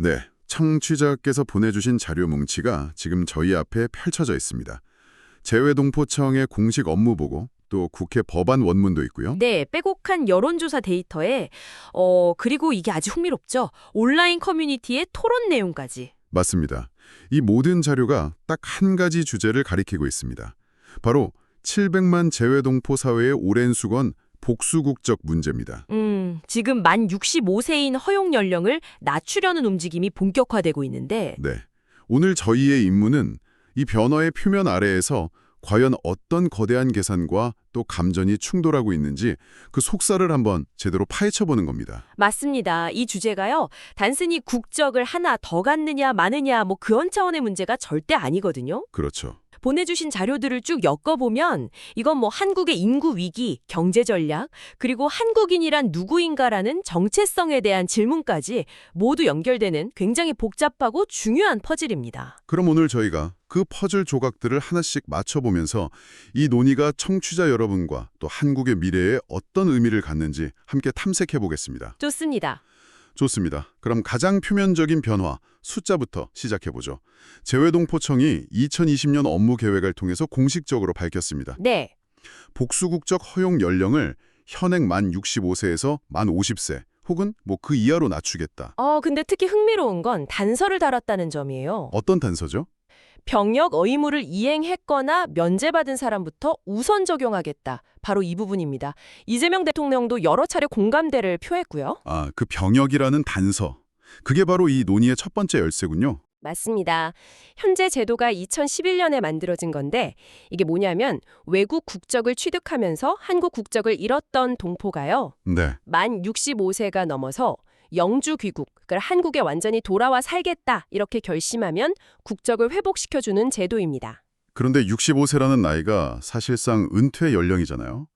네, 청취자께서 보내주신 자료 뭉치가 지금 저희 앞에 펼쳐져 있습니다. 재외동포청의 공식 업무보고, 또 국회 법안 원문도 있고요. 네, 빼곡한 여론조사 데이터에 그리고 이게 아주 흥미롭죠. 온라인 커뮤니티의 토론 내용까지. 맞습니다. 이 모든 자료가 딱 한 가지 주제를 가리키고 있습니다. 바로 700만 재외동포 사회의 오랜 수건 복수국적 문제입니다. 지금 만 65세인 허용 연령을 낮추려는 움직임이 본격화되고 있는데 네, 오늘 저희의 임무는 이 변화의 표면 아래에서 과연 어떤 거대한 계산과 또 감전이 충돌하고 있는지 그 속살을 한번 제대로 파헤쳐보는 겁니다. 맞습니다. 이 주제가요. 단순히 국적을 하나 더 갖느냐 마느냐 뭐 그런 차원의 문제가 절대 아니거든요. 그렇죠. 보내주신 자료들을 쭉 엮어보면 이건 뭐 한국의 인구 위기, 경제 전략, 그리고 한국인이란 누구인가라는 정체성에 대한 질문까지 모두 연결되는 굉장히 복잡하고 중요한 퍼즐입니다. 그럼 오늘 저희가 그 퍼즐 조각들을 하나씩 맞춰보면서 이 논의가 청취자 여러분과 또 한국의 미래에 어떤 의미를 갖는지 함께 탐색해보겠습니다. 좋습니다. 좋습니다. 그럼 가장 표면적인 변화, 숫자부터 시작해보죠. 재외동포청이 2020년 업무 계획을 통해서 공식적으로 밝혔습니다. 네. 복수국적 허용 연령을 현행 만 65세에서 만 50세 혹은 뭐 그 이하로 낮추겠다. 근데 특히 흥미로운 건 단서를 달았다는 점이에요. 어떤 단서죠? 병역 의무를 이행했거나 면제받은 사람부터 우선 적용하겠다. 바로 이 부분입니다. 이재명 대통령도 여러 차례 공감대를 표했고요. 아, 그 병역이라는 단서. 그게 바로 이 논의의 첫 번째 열쇠군요. 맞습니다. 현재 제도가 2011년에 만들어진 건데 이게 뭐냐면 외국 국적을 취득하면서 한국 국적을 잃었던 동포가요. 네. 만 65세가 넘어서 영주 귀국, 그러니까 한국에 완전히 돌아와 살겠다 이렇게 결심하면 국적을 회복시켜주는 제도입니다. 그런데 65세라는 나이가 사실상 은퇴 연령이잖아요.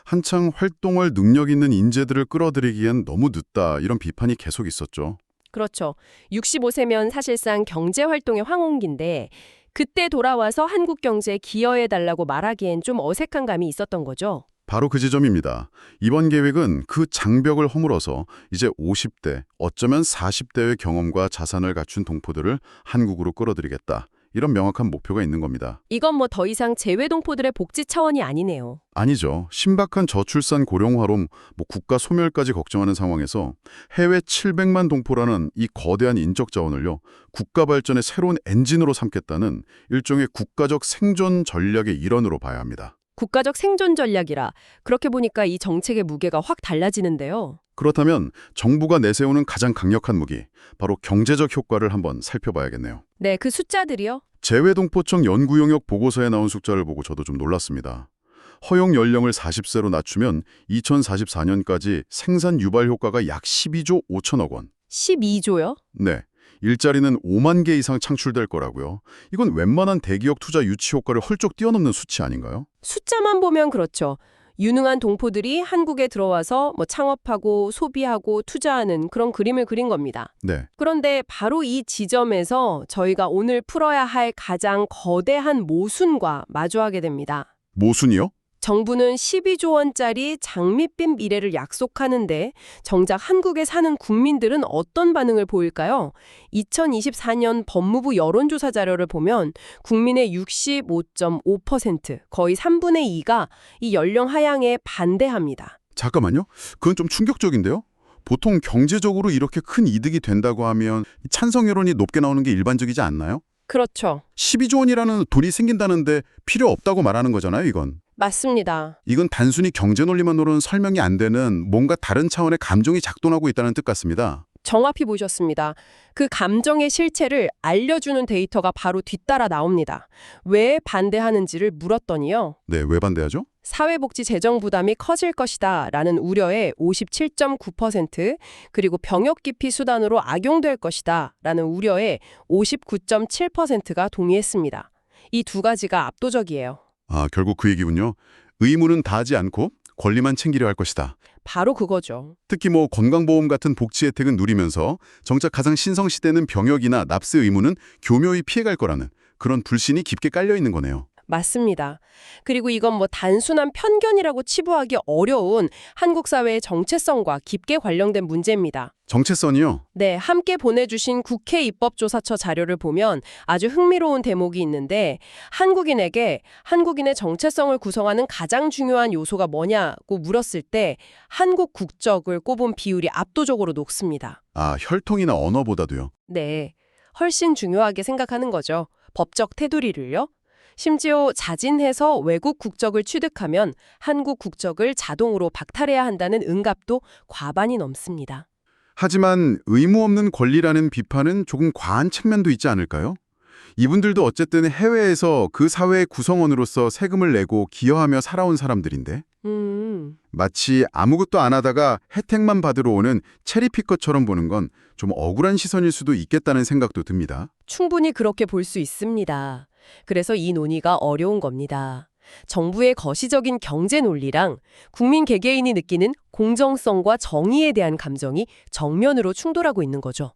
한창 활동할 능력 있는 인재들을 끌어들이기엔 너무 늦다 이런 비판이 계속 있었죠. 그렇죠. 65세면 사실상 경제활동의 황혼기인데 그때 돌아와서 한국 경제에 기여해달라고 말하기엔 좀 어색한 감이 있었던 거죠. 바로 그 지점입니다. 이번 계획은 그 장벽을 허물어서 이제 50대, 어쩌면 40대의 경험과 자산을 갖춘 동포들을 한국으로 끌어들이겠다. 이런 명확한 목표가 있는 겁니다. 이건 뭐 더 이상 재외동포들의 복지 차원이 아니네요. 아니죠. 신박한 저출산 고령화로 국가 소멸까지 걱정하는 상황에서 해외 700만 동포라는 이 거대한 인적 자원을요, 국가 발전의 새로운 엔진으로 삼겠다는 일종의 국가적 생존 전략의 일원으로 봐야 합니다. 국가적 생존 전략이라 그렇게 보니까 이 정책의 무게가 확 달라지는데요. 그렇다면 정부가 내세우는 가장 강력한 무기, 바로 경제적 효과를 한번 살펴봐야겠네요. 네, 그 숫자들이요. 재외동포청 연구용역 보고서에 나온 숫자를 보고 저도 좀 놀랐습니다. 허용 연령을 40세로 낮추면 2044년까지 생산 유발 효과가 약 12조 5천억 원. 12조요? 네, 일자리는 5만 개 이상 창출될 거라고요. 이건 웬만한 대기업 투자 유치 효과를 헐쩍 뛰어넘는 수치 아닌가요? 숫자만 보면 그렇죠. 유능한 동포들이 한국에 들어와서 뭐 창업하고 소비하고 투자하는 그런 그림을 그린 겁니다. 네, 그런데 바로 이 지점에서 저희가 오늘 풀어야 할 가장 거대한 모순과 마주하게 됩니다. 모순이요? 정부는 12조 원짜리 장밋빛 미래를 약속하는데 정작 한국에 사는 국민들은 어떤 반응을 보일까요? 2024년 법무부 여론조사 자료를 보면 국민의 65.5%, 거의 3분의 2가 이 연령 하향에 반대합니다. 잠깐만요. 그건 좀 충격적인데요? 보통 경제적으로 이렇게 큰 이득이 된다고 하면 찬성 여론이 높게 나오는 게 일반적이지 않나요? 그렇죠. 12조 원이라는 돈이 생긴다는데 필요 없다고 말하는 거잖아요, 이건. 맞습니다. 이건 단순히 경제 논리만으로는 설명이 안 되는 뭔가 다른 차원의 감정이 작동하고 있다는 뜻 같습니다. 정확히 보셨습니다. 그 감정의 실체를 알려주는 데이터가 바로 뒤따라 나옵니다. 왜 반대하는지를 물었더니요. 네, 왜 반대하죠? 사회복지 재정 부담이 커질 것이다 라는 우려에 57.9%, 그리고 병역 기피 수단으로 악용될 것이다 라는 우려에 59.7%가 동의했습니다. 이 두 가지가 압도적이에요. 아, 결국 그 얘기군요. 의무는 다하지 않고 권리만 챙기려 할 것이다. 바로 그거죠. 특히 건강보험 같은 복지 혜택은 누리면서 정작 가장 신성시대는 병역이나 납세 의무는 교묘히 피해갈 거라는 그런 불신이 깊게 깔려 있는 거네요. 맞습니다. 그리고 이건 뭐 단순한 편견이라고 치부하기 어려운 한국 사회의 정체성과 깊게 관련된 문제입니다. 정체성이요? 네, 함께 보내주신 국회 입법조사처 자료를 보면 아주 흥미로운 대목이 있는데 한국인에게 한국인의 정체성을 구성하는 가장 중요한 요소가 뭐냐고 물었을 때 한국 국적을 꼽은 비율이 압도적으로 높습니다. 아, 혈통이나 언어보다도요. 네, 훨씬 중요하게 생각하는 거죠. 법적 테두리를요. 심지어 자진해서 외국 국적을 취득하면 한국 국적을 자동으로 박탈해야 한다는 응답도 과반이 넘습니다. 하지만 의무 없는 권리라는 비판은 조금 과한 측면도 있지 않을까요? 이분들도 어쨌든 해외에서 그 사회의 구성원으로서 세금을 내고 기여하며 살아온 사람들인데 마치 아무것도 안 하다가 혜택만 받으러 오는 체리피커처럼 보는 건 좀 억울한 시선일 수도 있겠다는 생각도 듭니다. 충분히 그렇게 볼 수 있습니다. 그래서 이 논의가 어려운 겁니다. 정부의 거시적인 경제 논리랑 국민 개개인이 느끼는 공정성과 정의에 대한 감정이 정면으로 충돌하고 있는 거죠.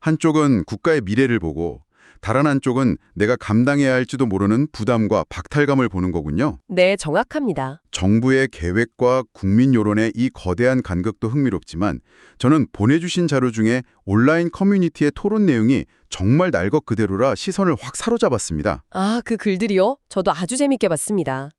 한쪽은 국가의 미래를 보고 다른 한쪽은 내가 감당해야 할지도 모르는 부담과 박탈감을 보는 거군요. 네, 정확합니다. 정부의 계획과 국민 여론의 이 거대한 간극도 흥미롭지만 저는 보내주신 자료 중에 온라인 커뮤니티의 토론 내용이 정말 날 것 그대로라 시선을 확 사로잡았습니다. 아, 그 글들이요? 저도 아주 재밌게 봤습니다.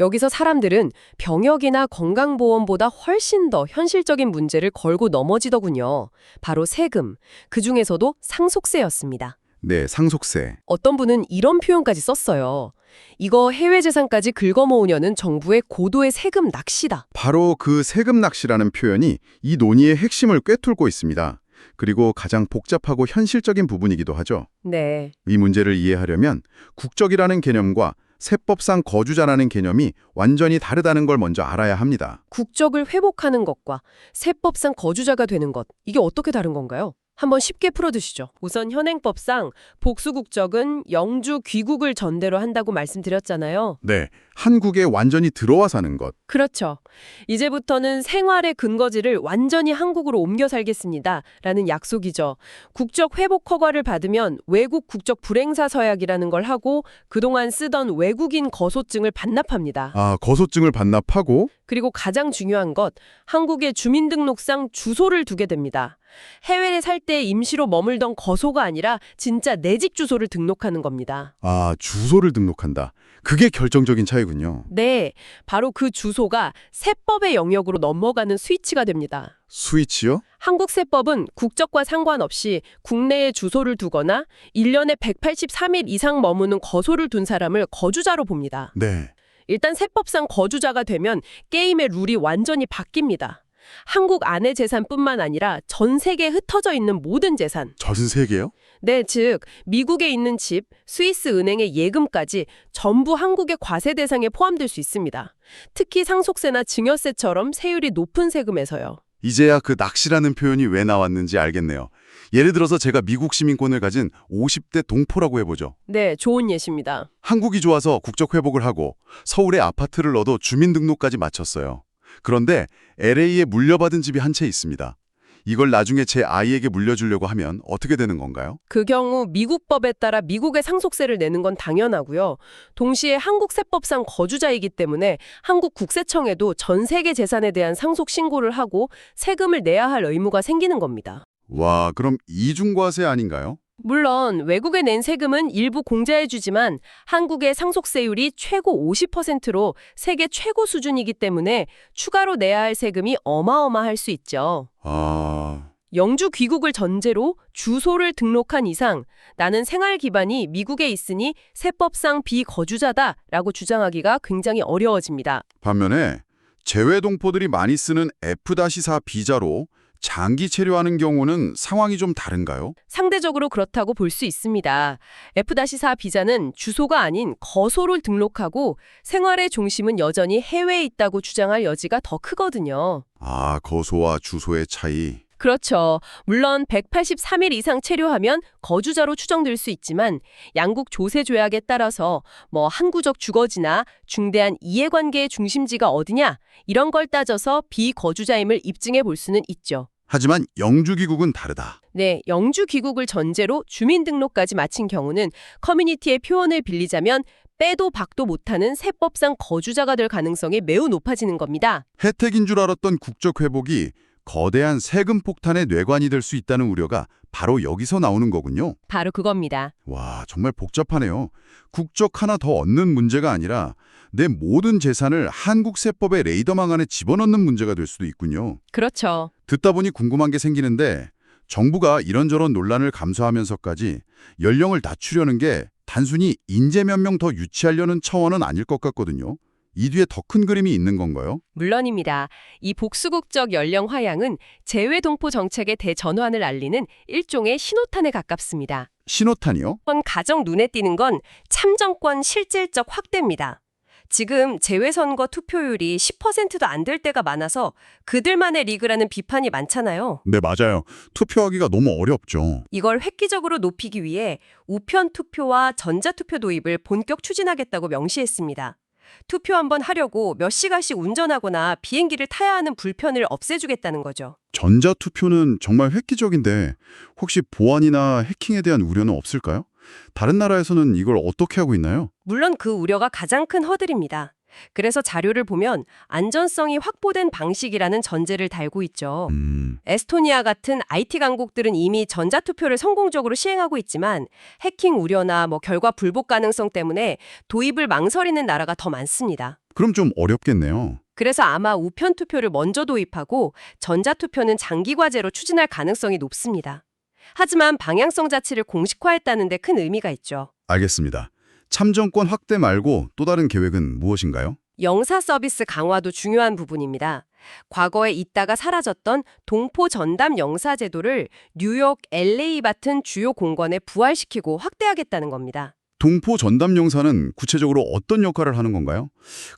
여기서 사람들은 병역이나 건강보험보다 훨씬 더 현실적인 문제를 걸고 넘어지더군요. 바로 세금, 그중에서도 상속세였습니다. 네, 상속세. 어떤 분은 이런 표현까지 썼어요. 이거 해외 재산까지 긁어모으려는 정부의 고도의 세금 낚시다. 바로 그 세금 낚시라는 표현이 이 논의의 핵심을 꿰뚫고 있습니다. 그리고 가장 복잡하고 현실적인 부분이기도 하죠. 네. 이 문제를 이해하려면 국적이라는 개념과 세법상 거주자라는 개념이 완전히 다르다는 걸 먼저 알아야 합니다. 국적을 회복하는 것과 세법상 거주자가 되는 것, 이게 어떻게 다른 건가요? 한번 쉽게 풀어두시죠. 우선 현행법상 복수국적은 영주 귀국을 전제로 한다고 말씀드렸잖아요. 네, 한국에 완전히 들어와 사는 것. 그렇죠. 이제부터는 생활의 근거지를 완전히 한국으로 옮겨 살겠습니다. 라는 약속이죠. 국적 회복 허가를 받으면 외국 국적 불행사 서약이라는 걸 하고 그동안 쓰던 외국인 거소증을 반납합니다. 아, 거소증을 반납하고? 그리고 가장 중요한 것, 한국의 주민등록상 주소를 두게 됩니다. 해외에 살 때 임시로 머물던 거소가 아니라 진짜 내 집 주소를 등록하는 겁니다. 아, 주소를 등록한다. 그게 결정적인 차이군요. 네, 바로 그 주소가 세법의 영역으로 넘어가는 스위치가 됩니다. 스위치요? 한국 세법은 국적과 상관없이 국내에 주소를 두거나 1년에 183일 이상 머무는 거소를 둔 사람을 거주자로 봅니다. 네. 일단 세법상 거주자가 되면 게임의 룰이 완전히 바뀝니다. 한국 안의 재산뿐만 아니라 전 세계에 흩어져 있는 모든 재산. 전 세계요? 네, 즉 미국에 있는 집, 스위스 은행의 예금까지 전부 한국의 과세 대상에 포함될 수 있습니다. 특히 상속세나 증여세처럼 세율이 높은 세금에서요. 이제야 그 낚시라는 표현이 왜 나왔는지 알겠네요. 예를 들어서 제가 미국 시민권을 가진 50대 동포라고 해보죠. 네, 좋은 예시입니다. 한국이 좋아서 국적 회복을 하고 서울에 아파트를 얻어 주민등록까지 마쳤어요. 그런데 LA에 물려받은 집이 한 채 있습니다. 이걸 나중에 제 아이에게 물려주려고 하면 어떻게 되는 건가요? 그 경우 미국 법에 따라 미국의 상속세를 내는 건 당연하고요. 동시에 한국 세법상 거주자이기 때문에 한국 국세청에도 전 세계 재산에 대한 상속 신고를 하고 세금을 내야 할 의무가 생기는 겁니다. 와, 그럼 이중과세 아닌가요? 물론 외국에 낸 세금은 일부 공제해주지만 한국의 상속세율이 최고 50%로 세계 최고 수준이기 때문에 추가로 내야 할 세금이 어마어마할 수 있죠. 아... 영주 귀국을 전제로 주소를 등록한 이상 나는 생활 기반이 미국에 있으니 세법상 비거주자다라고 주장하기가 굉장히 어려워집니다. 반면에 재외 동포들이 많이 쓰는 F-4 비자로 장기 체류하는 경우는 상황이 좀 다른가요? 상대적으로 그렇다고 볼 수 있습니다. F-4 비자는 주소가 아닌 거소를 등록하고 생활의 중심은 여전히 해외에 있다고 주장할 여지가 더 크거든요. 아, 거소와 주소의 차이. 그렇죠. 물론 183일 이상 체류하면 거주자로 추정될 수 있지만 양국 조세 조약에 따라서 항구적 주거지나 중대한 이해관계의 중심지가 어디냐 이런 걸 따져서 비거주자임을 입증해 볼 수는 있죠. 하지만 영주 귀국은 다르다. 네, 영주 귀국을 전제로 주민등록까지 마친 경우는 커뮤니티의 표현을 빌리자면 빼도 박도 못하는 세법상 거주자가 될 가능성이 매우 높아지는 겁니다. 혜택인 줄 알았던 국적 회복이 거대한 세금 폭탄의 뇌관이 될 수 있다는 우려가 바로 여기서 나오는 거군요. 바로 그겁니다. 와, 정말 복잡하네요. 국적 하나 더 얻는 문제가 아니라 내 모든 재산을 한국 세법의 레이더망 안에 집어넣는 문제가 될 수도 있군요. 그렇죠. 듣다 보니 궁금한 게 생기는데 정부가 이런저런 논란을 감수하면서까지 연령을 낮추려는 게 단순히 인재 몇 명 더 유치하려는 차원은 아닐 것 같거든요. 이 뒤에 더 큰 그림이 있는 건가요? 물론입니다. 이 복수국적 연령 하향은 재외동포 정책의 대전환을 알리는 일종의 신호탄에 가깝습니다. 신호탄이요? 건 가장 눈에 띄는 건 참정권 실질적 확대입니다. 지금 재외선거 투표율이 10%도 안 될 때가 많아서 그들만의 리그라는 비판이 많잖아요. 네, 맞아요. 투표하기가 너무 어렵죠. 이걸 획기적으로 높이기 위해 우편 투표와 전자투표 도입을 본격 추진하겠다고 명시했습니다. 투표 한번 하려고 몇 시간씩 운전하거나 비행기를 타야 하는 불편을 없애주겠다는 거죠. 전자투표는 정말 획기적인데 혹시 보안이나 해킹에 대한 우려는 없을까요? 다른 나라에서는 이걸 어떻게 하고 있나요? 물론 그 우려가 가장 큰 허들입니다. 그래서 자료를 보면 안전성이 확보된 방식이라는 전제를 달고 있죠. 에스토니아 같은 IT 강국들은 이미 전자투표를 성공적으로 시행하고 있지만 해킹 우려나 결과 불복 가능성 때문에 도입을 망설이는 나라가 더 많습니다. 그럼 좀 어렵겠네요. 그래서 아마 우편 투표를 먼저 도입하고 전자투표는 장기 과제로 추진할 가능성이 높습니다. 하지만 방향성 자체를 공식화했다는 데 큰 의미가 있죠. 알겠습니다. 참정권 확대 말고 또 다른 계획은 무엇인가요? 영사 서비스 강화도 중요한 부분입니다. 과거에 있다가 사라졌던 동포 전담 영사 제도를 뉴욕, LA 같은 주요 공권에 부활시키고 확대하겠다는 겁니다. 동포 전담 영사는 구체적으로 어떤 역할을 하는 건가요?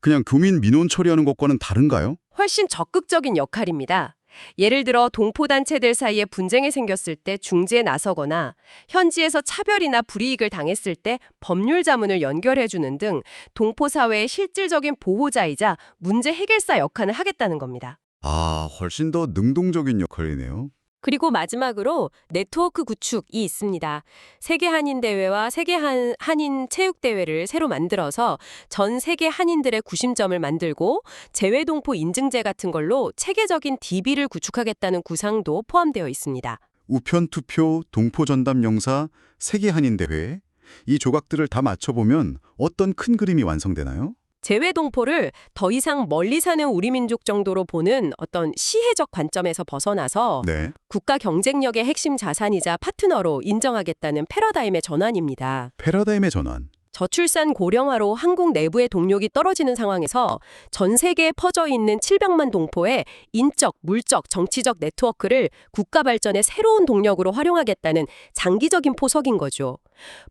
그냥 교민 민원 처리하는 것과는 다른가요? 훨씬 적극적인 역할입니다. 예를 들어 동포단체들 사이에 분쟁이 생겼을 때 중재에 나서거나 현지에서 차별이나 불이익을 당했을 때 법률 자문을 연결해주는 등 동포사회의 실질적인 보호자이자 문제 해결사 역할을 하겠다는 겁니다. 아, 훨씬 더 능동적인 역할이네요. 그리고 마지막으로 네트워크 구축이 있습니다. 세계 한인 대회와 세계 한인 체육 대회를 새로 만들어서 전 세계 한인들의 구심점을 만들고 재외동포 인증제 같은 걸로 체계적인 DB를 구축하겠다는 구상도 포함되어 있습니다. 우편 투표, 동포 전담 영사, 세계 한인 대회 이 조각들을 다 맞춰보면 어떤 큰 그림이 완성되나요? 재외동포를 더 이상 멀리 사는 우리 민족 정도로 보는 어떤 시혜적 관점에서 벗어나서 네. 국가 경쟁력의 핵심 자산이자 파트너로 인정하겠다는 패러다임의 전환입니다. 패러다임의 전환. 저출산 고령화로 한국 내부의 동력이 떨어지는 상황에서 전 세계에 퍼져 있는 700만 동포의 인적, 물적, 정치적 네트워크를 국가 발전의 새로운 동력으로 활용하겠다는 장기적인 포석인 거죠.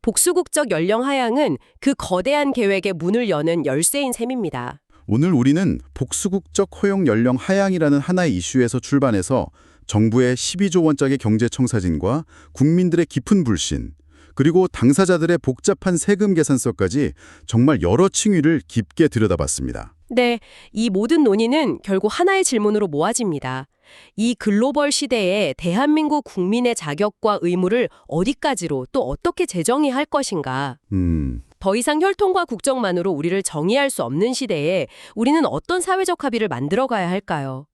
복수국적 연령 하향은 그 거대한 계획의 문을 여는 열쇠인 셈입니다. 오늘 우리는 복수국적 허용 연령 하향이라는 하나의 이슈에서 출발해서 정부의 12조 원짜리 경제청사진과 국민들의 깊은 불신, 그리고 당사자들의 복잡한 세금 계산서까지 정말 여러 층위를 깊게 들여다봤습니다. 네, 이 모든 논의는 결국 하나의 질문으로 모아집니다. 이 글로벌 시대에 대한민국 국민의 자격과 의무를 어디까지로 또 어떻게 재정의할 것인가? 더 이상 혈통과 국적만으로 우리를 정의할 수 없는 시대에 우리는 어떤 사회적 합의를 만들어가야 할까요?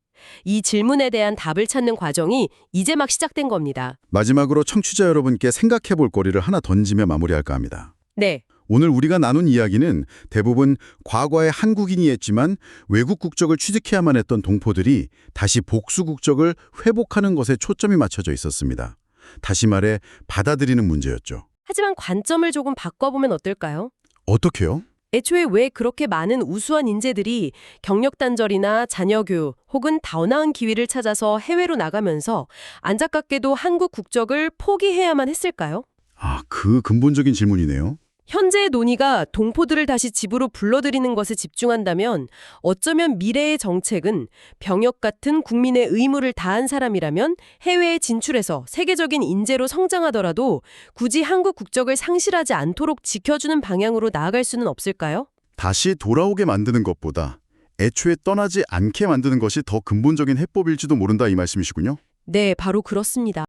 이 질문에 대한 답을 찾는 과정이 이제 막 시작된 겁니다. 마지막으로 청취자 여러분께 생각해 볼 거리를 하나 던지며 마무리할까 합니다. 네. 오늘 우리가 나눈 이야기는 대부분 과거에 한국인이었지만 외국 국적을 취득해야만 했던 동포들이 다시 복수 국적을 회복하는 것에 초점이 맞춰져 있었습니다. 다시 말해 받아들이는 문제였죠. 하지만 관점을 조금 바꿔보면 어떨까요? 어떻게요? 애초에 왜 그렇게 많은 우수한 인재들이 경력 단절이나 자녀 교육 혹은 더 나은 기회를 찾아서 해외로 나가면서 안타깝게도 한국 국적을 포기해야만 했을까요? 아, 그 근본적인 질문이네요. 현재의 논의가 동포들을 다시 집으로 불러들이는 것에 집중한다면 어쩌면 미래의 정책은 병역 같은 국민의 의무를 다한 사람이라면 해외에 진출해서 세계적인 인재로 성장하더라도 굳이 한국 국적을 상실하지 않도록 지켜주는 방향으로 나아갈 수는 없을까요? 다시 돌아오게 만드는 것보다 애초에 떠나지 않게 만드는 것이 더 근본적인 해법일지도 모른다 이 말씀이시군요. 네, 바로 그렇습니다.